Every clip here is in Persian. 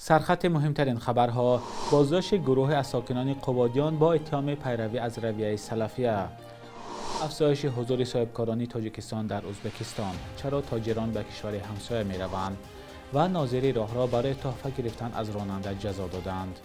سرخط مهمترین خبرها: بازداشت گروه از ساکنان قبادیان با اتهام پیروی از رویه سلفیه، افزایش حضور صاحبکاران تاجیکستان در ازبکستان، چرا تاجران به کشور همسایه می روند و ناظری راه را برای تحفه گرفتن از راننده جزا دادند.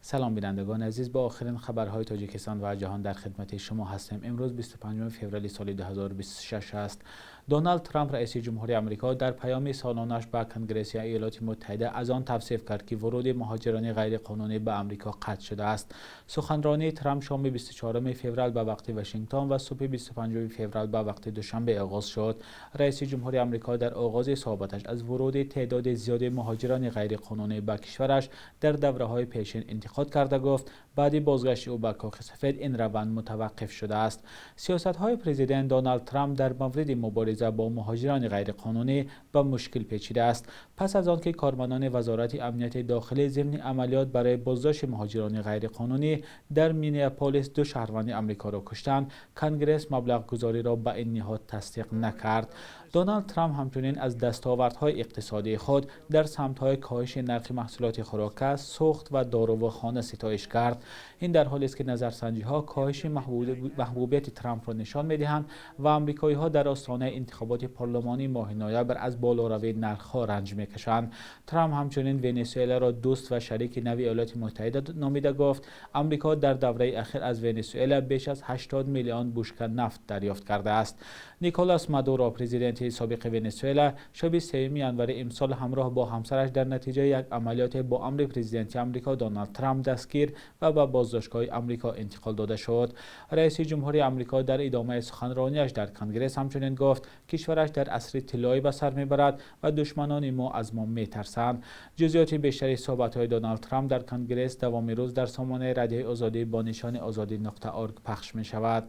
سلام بینندگان عزیز، با آخرین خبرهای تاجیکستان و جهان در خدمت شما هستیم. امروز 25 فوریه سال 2026 است. دونالد ترامپ رئیس جمهوری آمریکا در پیام سالانش به کنگره ایالات متحده از آن توصیف کرد که ورود مهاجران غیرقانونی به آمریکا قطع شده است. سخنرانی ترامپ شام 24 فوریه به وقت واشنگتن و صبح 25 فوریه به وقت دوشنبه آغاز شد. رئیس جمهوری آمریکا در آغاز صحبتش از ورود تعداد زیاد مهاجران غیرقانونی به کشورش در دوره‌های پیشین انتقاد کرده گفت بعد بازگشت او به کاخ سفید این روند متوقف شده است. سیاست‌های پرزیدنت دونالد ترامپ در مورد مبارزه با مهاجران غیرقانونی به مشکل پیچیده است. پس از آنکه کارمندان وزارت امنیت داخلی ضمن عملیات برای بازداشت مهاجران غیرقانونی در مینیاپولیس 2 شهروند آمریکا را کشتند، کنگره مبلغ گذاری را به این نهاد تصدیق نکرد. دونالد ترامپ همچنین از دستاوردهای اقتصادی خود در سمت‌های کاهش نرخ محصولات خوراک، سوخت و دارو و خانه ستایش کرد. این در حالی است که نظرسنجی‌ها کاهش محبوبیت ترامپ را نشان می‌دهند و آمریکایی‌ها در آستانه انتخابات پارلمانی ماه نوامبر از بالاروی نرخ‌ها رنج می‌کشند. ترامپ همچنین ونزوئلا را دوست و شریک نوی ایالات متحده نامیده گفت آمریکا در دوره اخیر از ونزوئلا بیش از 80 میلیون بشکه نفت دریافت کرده است. نیکولاس مادورو، پرزیدنت سابق ونزوئلا، شب 3 ژانویه امسال همراه با همسرش در نتیجه یک عملیات با امر پرزیدنت آمریکا دونالد ترامپ دستگیر و به بازداشتگاه آمریکا انتقال داده شد. رئیس جمهوری آمریکا در ادامه سخنرانیش در کنگره همچنین گفت کشورش در عصر طلایی به سر میبرد و دشمنان ما از ما میترسند. جزئیات بیشتری صحبت‌های دونالد ترامپ در کنگره دوام روز در سامانه رادیوی آزادی با نشان azadi.org پخش می شود.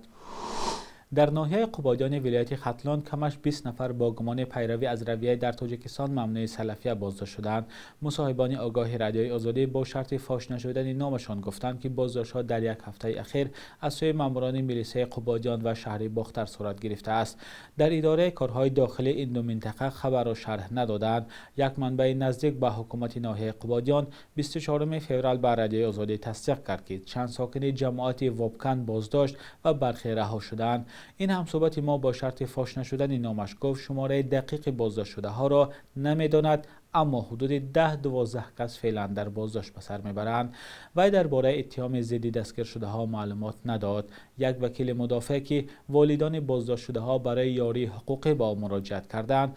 در ناحیه قبادیان ولایت ختلان کمش 20 نفر با گمان پیروی از رویه در تاجیکستان ممنوع سلفیه بازداشت شدند. مصاحبان آگاه رادیوی آزادی با شرط فاش نشدن نامشان گفتند که بازداشت‌ها در یک هفته اخیر از سوی ماموران میلیسه قبادیان و شهر باختر صورت گرفته است. در اداره کارهای داخلی این دو منطقه خبر را شرح ندادند. یک منبع نزدیک به حکومت ناحیه قبادیان 24 فوریه به رادیوی آزادی تصدیق کرد که چند ساکن جماعت وابکن بازداشت و برخی رها شدند. این همصحبت ما با شرط فاش نشدن نامش گفت شماره دقیق بازداشت شده ها را نمیداند، اما حدود 10-12 کس فعلا در بازداشت به سر میبرند. وی درباره اتهام ضد دستگیر شده ها معلومات نداد. یک وکیل مدافع که والدان بازداشت شده ها برای یاری حقوقی با مراجعت کردند،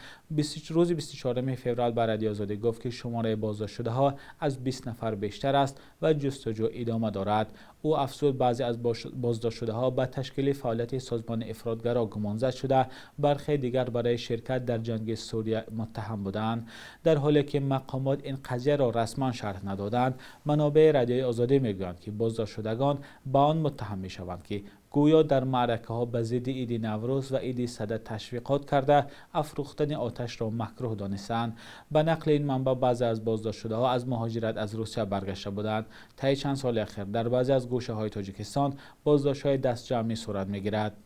روز 24 فوریه به رادیو آزادی گفت که شماره بازداشت شده ها از 20 نفر بیشتر است و جستجو ادامه دارد. او افزود بعضی از بازداشت شده ها به تشکیل فعالیت سازمان افراطگرا گمانزد شده، برخی دیگر برای شرکت در جنگ سوریه متهم بودند. در حالی که مقامات این قضیه را رسما شرح ندادند، منابع رادیوی آزادی میگویند که بازداشت شدگان به آن متهم میشوند که گویا در معرکه ها به ضد عید نوروز و عید صدر تشویقات کرده افروختن آتش را مکروه دانستند. به نقل این منبع بعضی از بازداشت شده ها از مهاجرت از روسیه برگشته بودند. طی چند سال اخیر در بعضی از گوشه های تاجیکستان بازداشت های دست جمعی صورت میگیرد.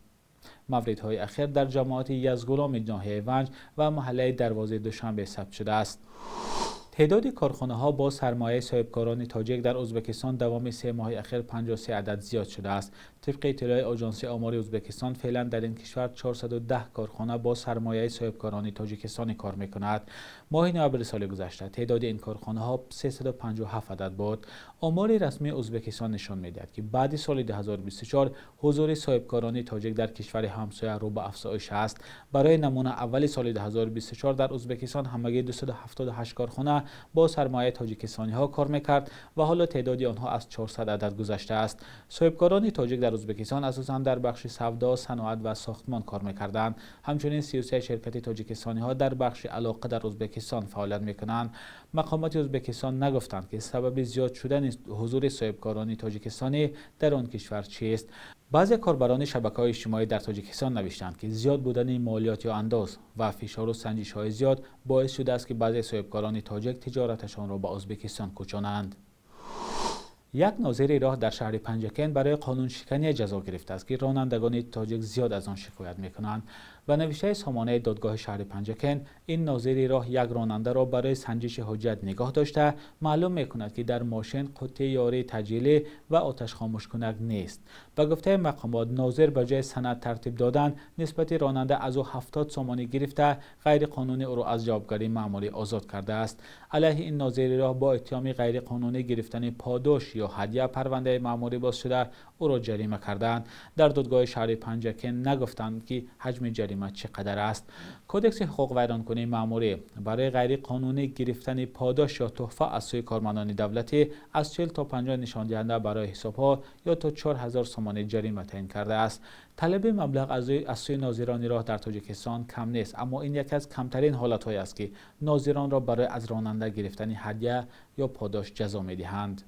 موردهای اخیر در جماعت یزدگلام ناحیه ونج و محله دروازه دوشنبه ثبت شده است. تعداد کارخانه ها با سرمایه صاحبکاران تاجیک در ازبکستان دوام 3 ماه اخیر 53 عدد زیاد شده است. طبق اطلاع آژانس آمار ازبکستان فعلا در این کشور 410 کارخانه با سرمایه صاحبکاران تاجیکستانی کار میکند. ماه نوامبر سال گذشته تعداد این کارخانه ها 357 عدد بود. آمار رسمی ازبکستان نشان میدهد که بعد سال 2024 حضور صاحبکاران تاجیک در کشور همسایه رو به افزایش است. برای نمونه اول سال 2024 در ازبکستان همگی 278 کارخانه با سرمایه تاجیکستانی ها کار میکرد و حالا تعداد آنها از 400 عدد گذشته است. صاحبکاران تاجیک در ازبکستان اساساً در بخش سودا، صنعت و ساختمان کار میکردند. همچنین 33 شرکت تاجیکستانی ها در بخش علاقه در ازبکستان فعالیت میکنند. مقامات ازبکستان نگفتند که سبب زیاد شدن حضور صاحبکاران تاجیکستانی در آن کشور چیست. بعضی کاربران شبکه‌های اجتماعی در تاجیکستان نوشتند که زیاد بودن مالیات یا انداز و فشار و سنجش‌های زیاد باعث شده است که بعضی صاحبکاران تاجیک تجارتشان را به ازبکستان کوچانند. یک ناظر راه در شهر پنجکن برای قانون شکنی جزا گرفته است که رانندگان تاجیک زیاد از آن شکایت میکنند. و نوشته سامانه دادگاه شهر پنجکن، این ناظر راه یک راننده را برای سنجش حجت نگاه داشته معلوم میکند که در ماشین قطعه یاری تجهیزی و آتش خاموش کنک نیست. به گفته مقامات، ناظر به جای سند ترتیب دادن نسبت راننده از او 70 سامانه گرفته غیر قانونی او را از جوابگری مأموری آزاد کرده است. علیه این ناظر راه با اتهام غیر قانونی گرفتن پاداش یا هدیه پرونده مأموری باز شده او را جریمه کردند. در دادگاه شهر پنجکن نگفتند که حجم جریمه چقدر است. کدکس حقوق ویرانکنی مأموری برای غیر قانونی گرفتن پاداش یا تحفه از سوی کارمندان دولتی از 40 تا 50 نشان دهنده برای حسابها یا تا 4000 سامانه جریمه تعیین کرده است. طلب مبلغ از سوی ناظران راه در تاجیکستان کم نیست، اما این یکی از کمترین حالت‌هایی است که ناظران را برای از راننده گرفتن هدیه یا پاداش جزا می‌دهند.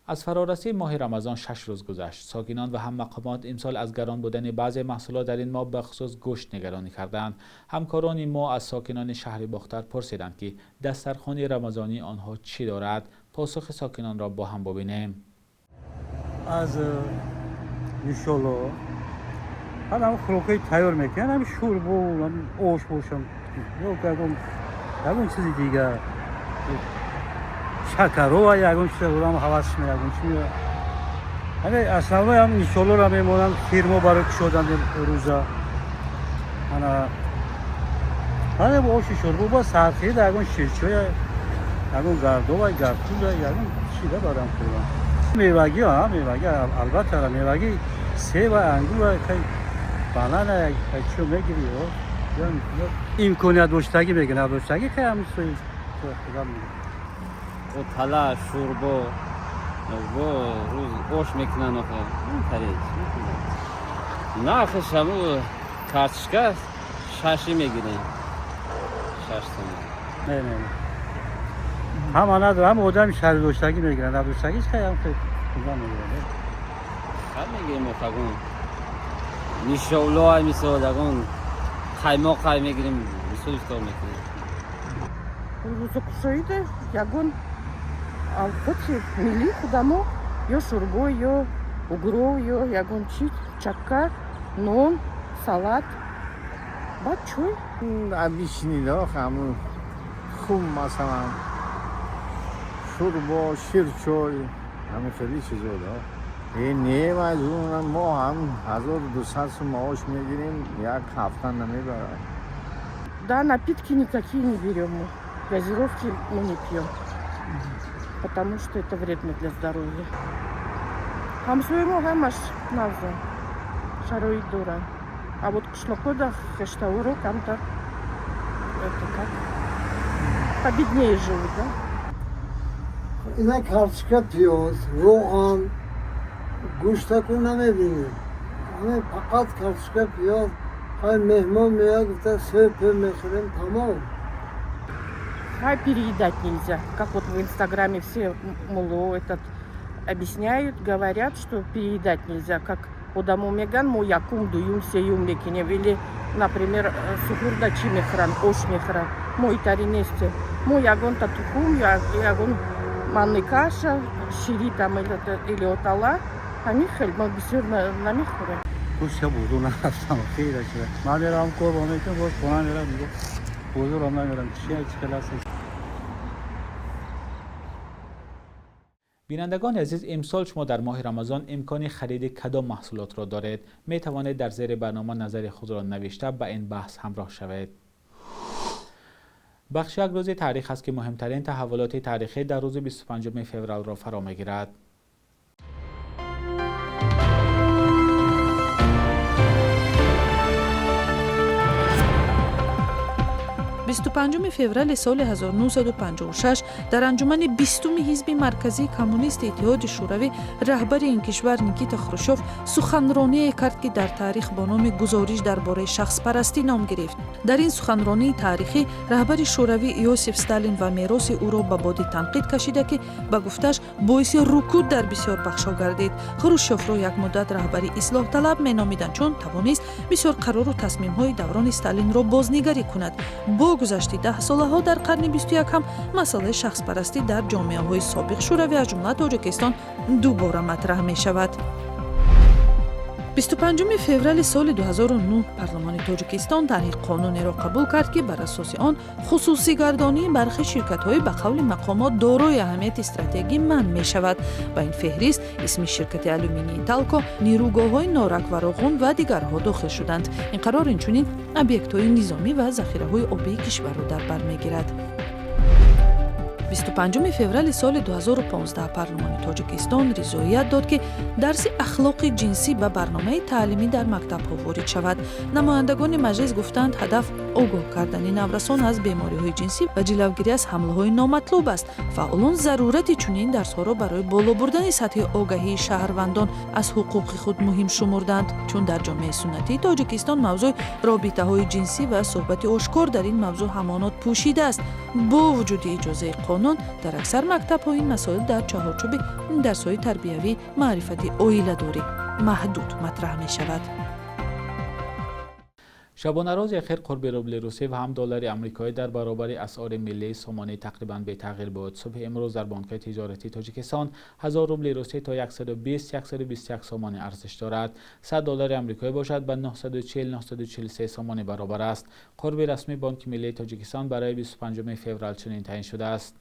از فرارسی ماه رمضان 6 روز گذشت. ساکنان و هم مقامات امسال از گران بودن بعضی محصولات در این ماه به خصوص گوشت نگرانی کردند. همکاران ما از ساکنان شهر باختر پرسیدند که دسترخوان رمضانی آنها چی دارد. پاسخ ساکنان را با هم ببینیم. از انشالله هم خوراکی تیار میکنن، هم شوربه و هم آش باشم یا یکون چیزی دیگه شکر و یکون چیزی بودم حواس میگم چی همه اصلا هم انشالله را میمونم فیرما برای شدن روزا همه با آش شوربه با سرخی یکون شیرچوی یکون گردو و گردو یکون چیده دارم خوردم. میوگی ها میوگی البته میوگی سیب و انگور و بانان چیو میگیری امکانیت داشتگی میگه نداشتگی که همین سوی قطعه شوربه و روز آش میکنن آخه این طریق نرخش همون کارتشکا 6 میگیرن 6 تومن نه هم ندارم آدم شهر داشتگی میگیرن نداشتگیش که هم خیلی میگیرن میگیریم افغان نیشاولا مثل دگان قایماق میگیریم مثل افطار میکنیم روزا кушаете ягон албатти милли худамо ё шӯрбо ё угров ё ягон чи чакка нон салат баъд чой обычныйда ҳамун хум масалан шӯрбо ширчой ҳамин хеле чизода ما هم 1200 сум маош мегирем, як ҳафта намебарад. Да, напитки никакие не берем мы. Газировки мы не пьем, потому что это вредно для здоровья. Хамсуемо хамаш навза шароит дора. А вот кышлакода хештауро там-то это как победнее живут, да? اینا کارچکا پیاز، روغن، گوشتکو نمیبینیم. همه فقط کارچکا پیاز. های مهمان میاد گفته سرپ میخوریم تمام. Хай переедать нельзя. Как вот в Инстаграме все этот объясняют, говорят, что переедать нельзя. Как одаму меган мо якум дуюм сеюм лекинев. Или, например, сухурда чимехран, ошмехран. Мой таринесте. Мо ягон татукум, ягон манны каша, шири там или отала. А михель, мы бисер на михуре. گوشت بودو نرفتم خیلی شده من میرم قربانه که باز خونه میرم میگو بودو رو نمیرم چیه کلاس بینندگان عزیز، امسال شما در ماه رمضان امکان خرید کدام محصولات را دارید؟ می توانید در زیر برنامه نظر خود را نوشته به این بحث همراه شوید. بخش یک روز تاریخ است که مهمترین تحولات تاریخی در روز 25 فوریه را فرا میگیرد. 25 феврали соли 1956 дар анҷумани 20-уми ҳизби марказии коммунисти иттиҳоди шӯравӣ раҳбари ин кишвар Никита Хрушёв суханроние кард, ки дар таърих бо номи гузориш дар бораи шахспарастӣ ном гирифт. дар ин суханронии таърихӣ раҳбари шӯравӣ Иосиф Сталин ва мероси ӯро ба боди танқид кашида, ки ба гуфташ боиси рукуд дар бисёр бахшҳо гардид. Хрушёвро як муддат раҳбари ислоҳталаб меномиданд, чун тавонист бисёр қарору тасмимҳои даврони Сталинро бознигарӣ кунад. бо гузашти 10 солаҳо дар қарни 21 ҳам масъалаи шахспарастӣ дар ҷомеаҳои собиқ шӯравӣ аз ҷумла Тоҷикистон дубора матраҳ мешавад. 25 فوریه سال 2009 پارلمان تاجیکستان طرح قانونی را قبول کرد که بر اساس آن خصوصی گردانی برخی شرکت‌های به قول مقامات دارای اهمیت استراتژیکی منع می‌شود و این فهرست اسم شرکت آلومینی تالکو، نیروگاه‌های نارک و راغون و دیگرها داخل شدند. این قرار اینچنین об'єкт‌های نظامی و ذخیره‌های آبی کشور را در بر می‌گیرد. 25 فوریه سال 2015 پارلمان تاجیکستان رضایت داد که درس اخلاق جنسی به برنامه تعلیمی در مکتب‌ها وارد شود. نمایندگان مجلس گفتند هدف آگاه کردن نورسان از بیماری‌های جنسی و جلوگیری از حمله‌های نامطلوب است. فعالان ضرورت چنین درس‌ها را برای بالا بردن سطح آگاهی شهروندان از حقوق خود مهم شمردند، چون در جامعه سنتی تاجیکستان موضوع رابطه‌های جنسی و صحبت آشکار در این موضوع همانات پوشیده است. با وجود اجازه قانون در اکثر مکتب‌ها این مسائل در چهارچوب درس‌های تربیوی معرفتی عائله‌داری محدود مطرح می‌شود. شبانه روز اخیر قرب روبل روسی و هم دلار آمریکایی در برابر اسعار ملی سامانه تقریباً به تغییر بود. صبح امروز در بانک تجارتی تاجیکستان 1000 روبل روسی تا 120-121 سامانه ارزش دارد. 100 دلار آمریکایی باشد به 940-943 سامانه برابر است. قرب رسمی بانک ملی تاجیکستان برای 25 فوریه چنین تعیین شده است.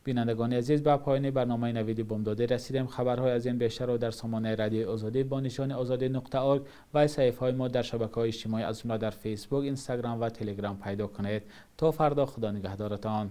بینندگان عزیز، به پایان برنامه نوید بامداده رسیدیم. خبرهای از این بیشتر را در سامانه رادیو آزادی با نشان azadi.org و صفحه‌های ما در شبکه‌های اجتماعی از جمله در فیسبوک، اینستاگرام و تلگرام پیدا کنید. تا فردا، خدا نگهدارتان.